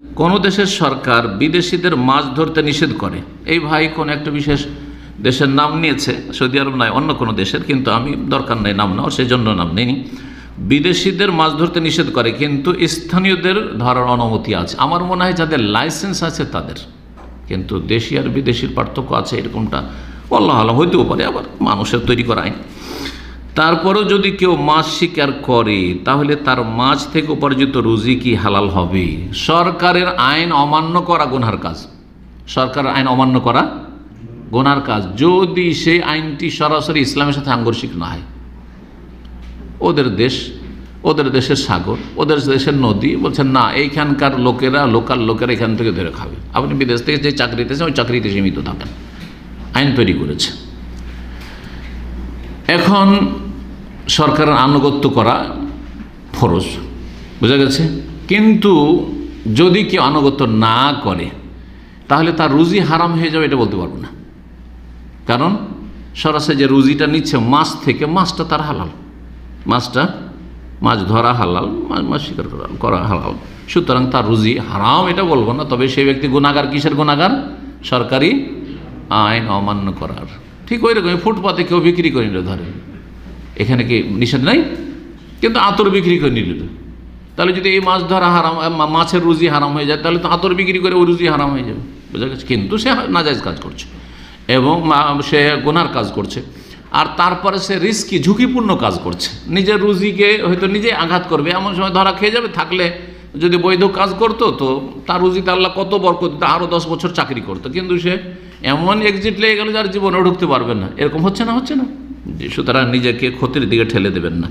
কোনো দেশের সরকার বিদেশিদের মাছ ধরতে নিষেধ করে। এই ভাই কোন একটা বিশেষ দেশের নাম নিয়েছে, সৌদি আরব নয়, অন্য কোনো দেশের, কিন্তু আমি দরকার নেই নাম নেওয়ার, সেই জন্য নাম নেই। বিদেশিদের মাছ ধরতে নিষেধ করে, কিন্তু স্থানীয়দের ধরার অনুমতি আছে। আমার মনে হয় যাদের লাইসেন্স আছে তাদের, কিন্তু দেশি আর বিদেশির পার্থক্য আছে এরকমটা আল্লাহ আল্লাহ হইতেও পারে, আবার মানুষের তৈরি করা আইন। তারপরেও যদি কেউ মাছ শিকার করে তাহলে তার মাছ থেকে উপার্জিত রুজি কি হালাল হবে? সরকারের আইন অমান্য করা গুনহার কাজ। সরকারের আইন অমান্য করা গুনহার কাজ, যদি সেই আইনটি সরাসরি ইসলামের সাথে সাংঘর্ষিক না হয়। ওদের দেশ, ওদের দেশের সাগর, ওদের দেশের নদী, বলছেন না এইখানকার লোকেরা, লোকাল লোকেরা এখান থেকে ধরে খাবে। আপনি বিদেশ থেকে যে চাকরিতে ওই চাকরিতে সীমিত থাকেন, আইন তৈরি করেছে। এখন সরকারের আনুগত্য করা ফরজ, বোঝা গেছে। কিন্তু যদি কেউ আনুগত্য না করে তাহলে তার রুজি হারাম হয়ে যাবে, এটা বলতে পারবো না। কারণ সরাসরি যে রুজিটা নিচ্ছে মাছ থেকে, মাছটা তার হালাল, মাছ ধরা হালাল, মাছ শিকার করা হালাল, সুতরাং তার রুজি হারাম এটা বলবো না। তবে সেই ব্যক্তি গুনাহগার, কিসের গুনাহগার? সরকারি আইন অমান্য করার। ঠিক ওই রকম ফুটপাতে কেউ বিক্রি করে নিল, ধরেন এখানে কি নিষেধ নাই, কিন্তু আতর বিক্রি করে নিল, তাহলে যদি এই মাছ ধরা হারাম, মাছের রুজি হারাম হয়ে যায়, তাহলে তো আতর বিক্রি করে ওই রুজি হারাম হয়ে যাবে, বোঝা গেছে। কিন্তু সে নাজায়েজ কাজ করছে এবং সে গুনার কাজ করছে, আর তারপরে সে রিস্কি, ঝুঁকিপূর্ণ কাজ করছে। নিজের রুজিকে হয়তো নিজে আঘাত করবে, এমন সময় ধরা খেয়ে যাবে। থাকলে যদি বৈধ কাজ করতো তো তার রুজিতে আল্লাহ কত বরকত দিত, আরও 10 বছর চাকরি করতো। কিন্তু সে এমন এক্সিট লেগে গেল যার জীবনেও ঢুকতে পারবেন না। এরকম হচ্ছে না? সুতরাং নিজেকে ক্ষতির দিকে ঠেলে দেবেন না।